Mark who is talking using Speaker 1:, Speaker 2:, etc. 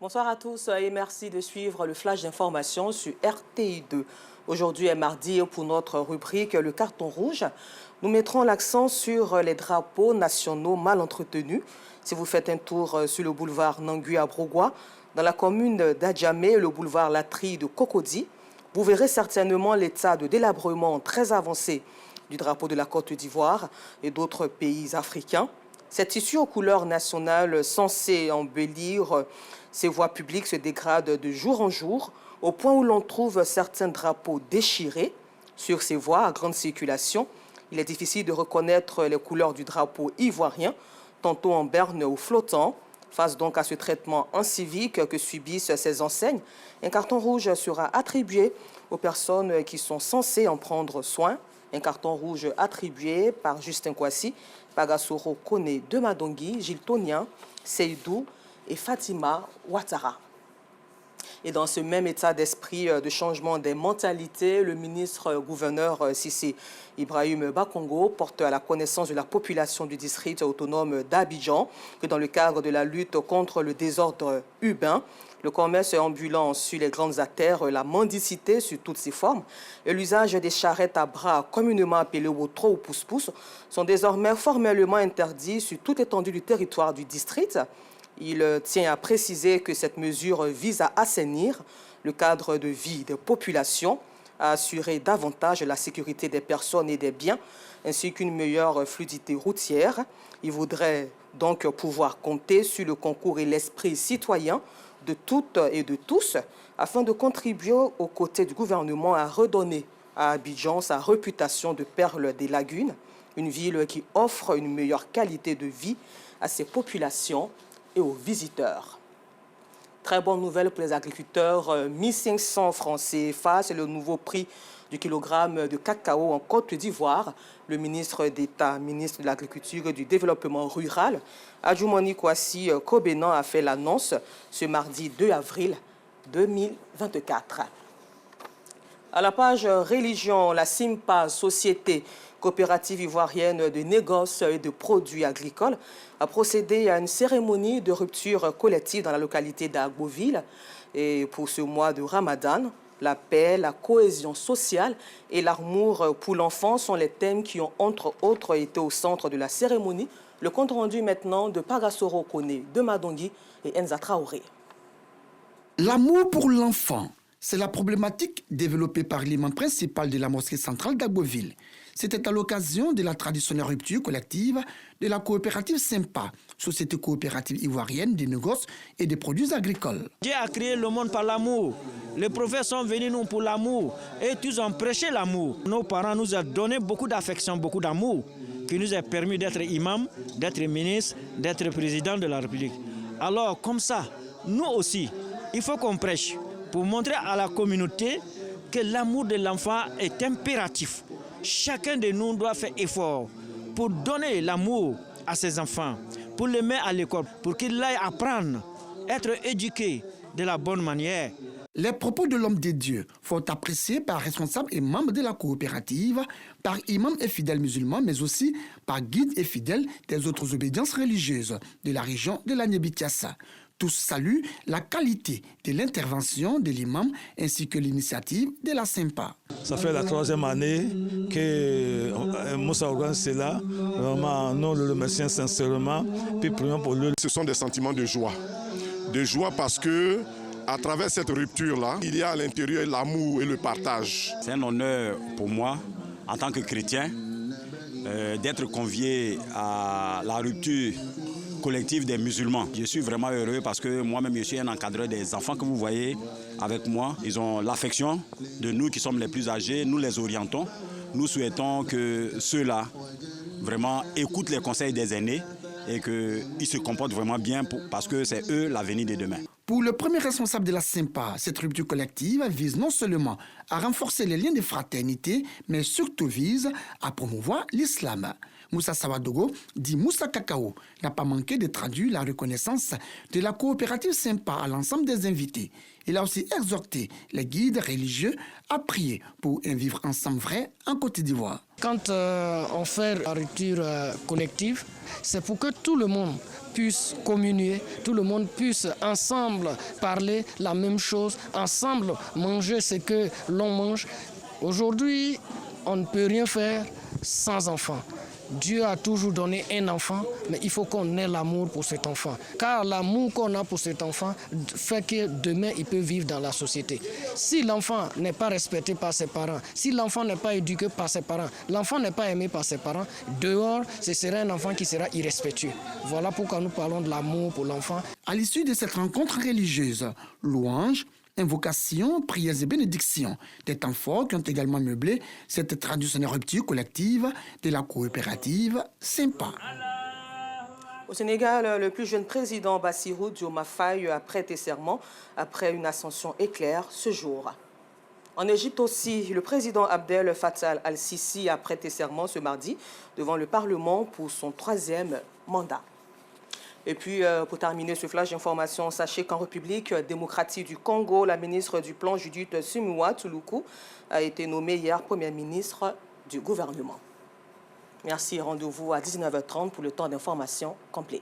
Speaker 1: Bonsoir à tous et merci de suivre le flash d'information sur RTI2. Aujourd'hui est mardi pour notre rubrique Le carton rouge. Nous mettrons l'accent sur les drapeaux nationaux mal entretenus. Si vous faites un tour sur le boulevard Nangui à Brogua, dans la commune d'Adjamé, le boulevard Latrie de Cocody, vous verrez certainement l'état de délabrement très avancé du drapeau de la Côte d'Ivoire et d'autres pays africains. Cet tissu aux couleurs nationales censé embellir ces voies publiques se dégrade de jour en jour, au point où l'on trouve certains drapeaux déchirés sur ces voies à grande circulation. Il est difficile de reconnaître les couleurs du drapeau ivoirien, tantôt en berne ou flottant. Face donc à ce traitement incivique que subissent ces enseignes, un carton rouge sera attribué aux personnes qui sont censées en prendre soin. Un carton rouge attribué par Justin Kouassi, Pagasoro Kone de Madongui, Gilles Tonien, Seydou et Fatima Ouattara. Et dans ce même état d'esprit de changement des mentalités, le ministre-gouverneur Cissé Ibrahim Bakongo porte à la connaissance de la population du district autonome d'Abidjan que dans le cadre de la lutte contre le désordre urbain, le commerce ambulant sur les grandes artères, la mendicité sur toutes ses formes et l'usage des charrettes à bras communément appelées wotro ou pousse-pousse sont désormais formellement interdits sur toute l'étendue du territoire du district. Il tient à préciser que cette mesure vise à assainir le cadre de vie des populations, à assurer davantage la sécurité des personnes et des biens, ainsi qu'une meilleure fluidité routière. Il voudrait donc pouvoir compter sur le concours et l'esprit citoyen de toutes et de tous, afin de contribuer aux côtés du gouvernement à redonner à Abidjan sa réputation de perle des lagunes, une ville qui offre une meilleure qualité de vie à ses populations et aux visiteurs. Très bonne nouvelle pour les agriculteurs, 1500 francs CFA, c'est le nouveau prix du kilogramme de cacao en Côte d'Ivoire. Le ministre d'État, ministre de l'Agriculture et du Développement rural, Adjoumani Kouassi Kobenan, a fait l'annonce ce mardi 2 avril 2024. À la page religion, la SIMPA, Société coopérative ivoirienne de négoce et de produits agricoles, a procédé à une cérémonie de rupture collective dans la localité d'Agboville. Et pour ce mois de Ramadan, la paix, la cohésion sociale et l'amour pour l'enfant sont les thèmes qui ont entre autres été au centre de la cérémonie. Le compte rendu maintenant de Pagasoro Kone de Madongui et Enza Traoré.
Speaker 2: L'amour pour l'enfant, c'est la problématique développée par l'imam principal de la mosquée centrale d'Agboville. C'était à l'occasion de la traditionnelle rupture collective de la coopérative SIMPA, Société coopérative ivoirienne des négoces et des produits agricoles.
Speaker 3: Dieu a créé le monde par l'amour. Les prophètes sont venus nous pour l'amour et tous ont prêché l'amour. Nos parents nous ont donné beaucoup d'affection, beaucoup d'amour, qui nous a permis d'être imam, d'être ministre, d'être président de la République. Alors comme ça, nous aussi, il faut qu'on prêche pour montrer à la communauté que l'amour de l'enfant est impératif. Chacun de nous doit faire effort pour donner l'amour à ses enfants, pour les mettre à l'école, pour qu'ils aillent apprendre, être éduqués de la bonne manière.
Speaker 2: Les propos de l'homme de Dieu font apprécier par responsables et membres de la coopérative, par imams et fidèles musulmans, mais aussi par guides et fidèles des autres obédiences religieuses de la région de la Nébitiassa. Tous saluent la qualité de l'intervention de l'imam ainsi que l'initiative de la SIMPA.
Speaker 4: Ça fait la 3e année que Moussa organise cela. Vraiment, nous le remercions sincèrement. Puis prions pour lui.
Speaker 5: Ce sont des sentiments de joie. De joie parce que à travers cette rupture-là, il y a à l'intérieur l'amour et le partage.
Speaker 6: C'est un honneur pour moi, en tant que chrétien, d'être convié à la rupture collective des musulmans. Je suis vraiment heureux parce que moi-même, je suis un encadreur des enfants que vous voyez avec moi. Ils ont l'affection de nous qui sommes les plus âgés, nous les orientons. Nous souhaitons que ceux-là vraiment écoutent les conseils des aînés et qu'ils se comportent vraiment bien parce que c'est eux l'avenir de demain.
Speaker 2: Pour le premier responsable de la SIMPA, cette rupture collective vise non seulement à renforcer les liens de fraternité, mais surtout vise à promouvoir l'islam. Moussa Sawadogo, dit Moussa Cacao, n'a pas manqué de traduire la reconnaissance de la coopérative SIMPA à l'ensemble des invités. Il a aussi exhorté les guides religieux à prier pour un vivre ensemble vrai en Côte d'Ivoire.
Speaker 7: Quand on fait la rupture collective, c'est pour que tout le monde puisse communier, tout le monde puisse ensemble parler la même chose, ensemble manger ce que l'on mange. Aujourd'hui, on ne peut rien faire sans enfant. Dieu a toujours donné un enfant, mais il faut qu'on ait l'amour pour cet enfant. Car l'amour qu'on a pour cet enfant fait que demain, il peut vivre dans la société. Si l'enfant n'est pas respecté par ses parents, si l'enfant n'est pas éduqué par ses parents, l'enfant n'est pas aimé par ses parents, dehors, ce sera un enfant qui sera irrespectueux. Voilà pourquoi nous parlons de l'amour pour l'enfant.
Speaker 2: À l'issue de cette rencontre religieuse, louanges, invocations, prières et bénédictions, des temps forts qui ont également meublé cette traditionnelle rupture collective de la coopérative Sympa.
Speaker 1: Au Sénégal, le plus jeune président Bassirou Diomaye Faye a prêté serment après une ascension éclair ce jour. En Égypte aussi, le président Abdel Fattah al-Sisi a prêté serment ce mardi devant le Parlement pour son 3e mandat. Et puis, pour terminer ce flash d'information, sachez qu'en République démocratique du Congo, la ministre du Plan Judith Sumiwa Tuluku a été nommée hier première ministre du gouvernement. Merci, rendez-vous à 19h30 pour le temps d'information complet.